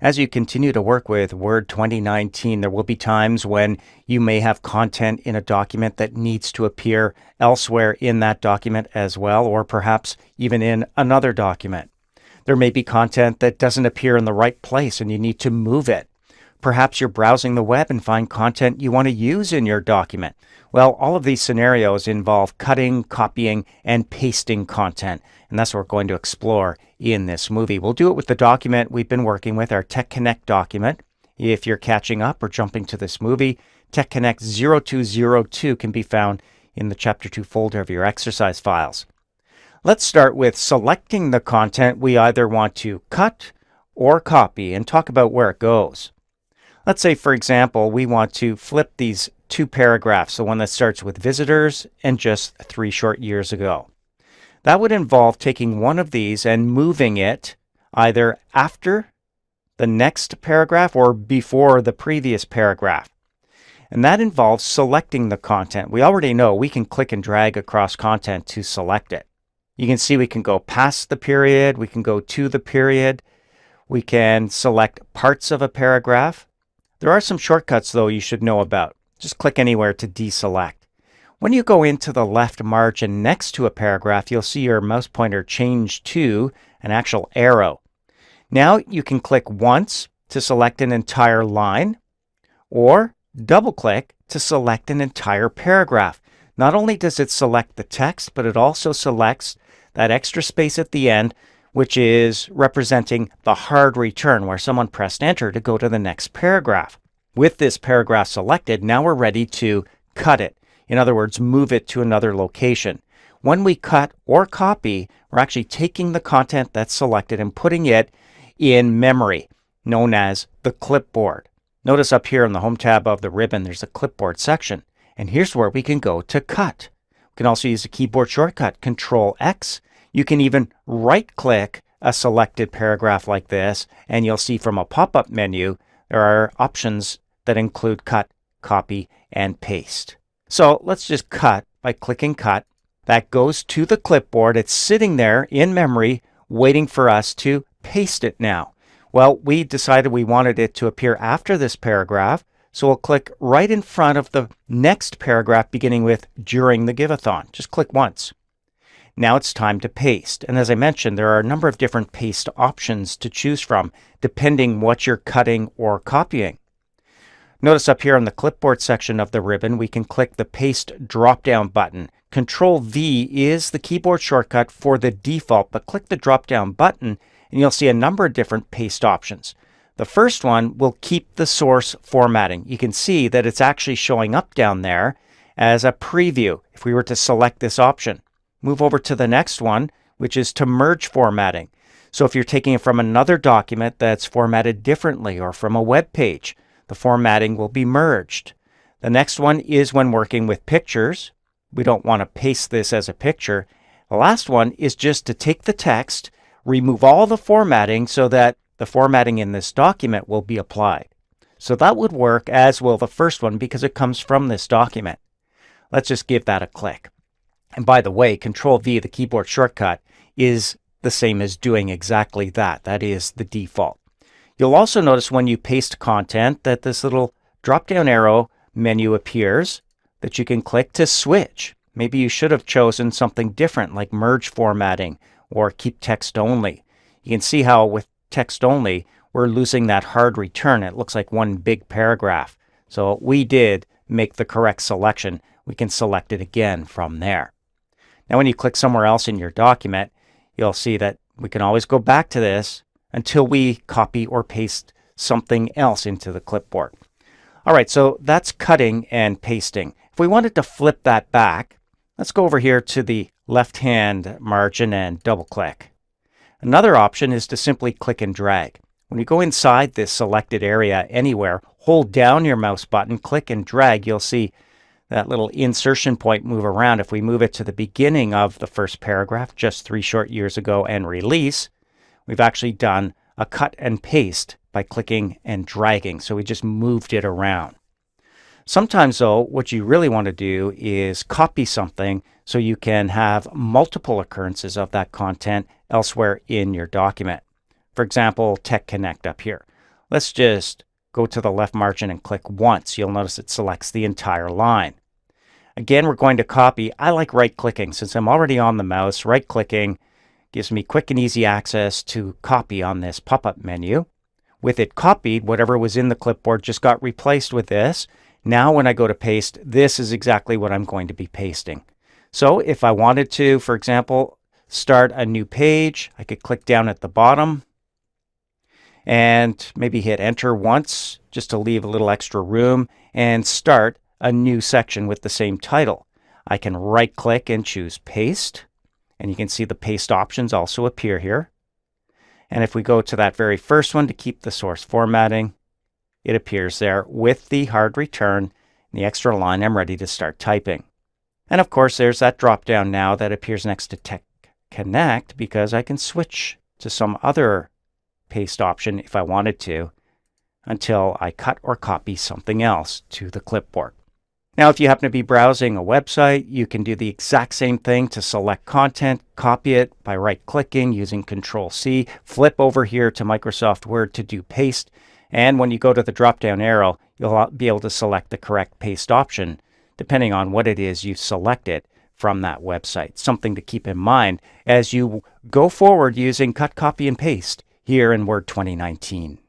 As you continue to work with Word 2019, there will be times when you may have content in a document that needs to appear elsewhere in that document as well, or perhaps even in another document. There may be content that doesn't appear in the right place and you need to move it. Perhaps you're browsing the web and find content you want to use in your document. Well, all of these scenarios involve cutting, copying, and pasting content. And that's what we're going to explore in this movie. We'll do it with the document we've been working with, our Tech Connect document. If you're catching up or jumping to this movie, Tech Connect 0202 can be found in the Chapter 2 folder of your exercise files. Let's start with selecting the content we either want to cut or copy and talk about where it goes. Let's say, for example, we want to flip these two paragraphs, the one that starts with visitors and just 3 short years ago. That would involve taking one of these and moving it either after the next paragraph or before the previous paragraph. And that involves selecting the content. We already know we can click and drag across content to select it. You can see we can go past the period, we can go to the period, we can select parts of a paragraph. There are some shortcuts, though, you should know about. Just click anywhere to deselect. When you go into the left margin next to a paragraph, you'll see your mouse pointer change to an actual arrow. Now you can click once to select an entire line, or double-click to select an entire paragraph. Not only does it select the text, but it also selects that extra space at the end, which is representing the hard return, where someone pressed enter to go to the next paragraph. With this paragraph selected, now we're ready to cut it. In other words, move it to another location. When we cut or copy, we're actually taking the content that's selected and putting it in memory, known as the clipboard. Notice up here in the Home tab of the ribbon, there's a clipboard section. And here's where we can go to cut. We can also use the keyboard shortcut, Control-X. You can even right-click a selected paragraph like this, and you'll see from a pop-up menu, there are options that include cut, copy, and paste. So let's just cut by clicking cut. That goes to the clipboard. It's sitting there in memory, waiting for us to paste it now. Well, we decided we wanted it to appear after this paragraph, so we'll click right in front of the next paragraph beginning with during the give-a-thon. Just click once. Now it's time to paste. And as I mentioned, there are a number of different paste options to choose from, depending what you're cutting or copying. Notice up here on the clipboard section of the ribbon, we can click the paste drop-down button. Control-V is the keyboard shortcut for the default, but click the drop-down button and you'll see a number of different paste options. The first one will keep the source formatting. You can see that it's actually showing up down there as a preview if we were to select this option. Move over to the next one, which is to merge formatting. So if you're taking it from another document that's formatted differently or from a web page, the formatting will be merged. The next one is when working with pictures. We don't want to paste this as a picture. The last one is just to take the text, remove all the formatting so that the formatting in this document will be applied. So that would work, as will the first one, because it comes from this document. Let's just give that a click. And by the way, Control-V, the keyboard shortcut, is the same as doing exactly that. That is the default. You'll also notice when you paste content that this little drop-down arrow menu appears that you can click to switch. Maybe you should have chosen something different like merge formatting or keep text only. You can see how with text only, we're losing that hard return. It looks like one big paragraph. So we did make the correct selection. We can select it again from there. Now when you click somewhere else in your document, you'll see that we can always go back to this until we copy or paste something else into the clipboard. All right, so that's cutting and pasting. If we wanted to flip that back, let's go over here to the left-hand margin and double-click. Another option is to simply click and drag. When you go inside this selected area anywhere, hold down your mouse button, click and drag. You'll see that little insertion point move around. If we move it to the beginning of the first paragraph, just 3 short years ago, and release, we've actually done a cut and paste by clicking and dragging. So we just moved it around. Sometimes, though, what you really want to do is copy something so you can have multiple occurrences of that content elsewhere in your document. For example, Tech Connect up here. Let's just go to the left margin and click once. You'll notice it selects the entire line. Again, we're going to copy. I like right-clicking. Since I'm already on the mouse, right-clicking gives me quick and easy access to copy on this pop-up menu. With it copied, whatever was in the clipboard just got replaced with this. Now when I go to paste, this is exactly what I'm going to be pasting. So if I wanted to, for example, start a new page, I could click down at the bottom and maybe hit enter once just to leave a little extra room and start a new section with the same title. I can right click and choose paste, and you can see the paste options also appear here. And if we go to that very first one to keep the source formatting, it appears there with the hard return and the extra line. I'm ready to start typing. And of course, there's that drop down now that appears next to Tech Connect because I can switch to some other paste option if I wanted to until I cut or copy something else to the clipboard. Now, if you happen to be browsing a website, you can do the exact same thing to select content, copy it by right-clicking using Control-C, flip over here to Microsoft Word to do paste, and when you go to the drop-down arrow, you'll be able to select the correct paste option, depending on what it is you selected from that website. Something to keep in mind as you go forward using Cut, Copy, and Paste here in Word 2019.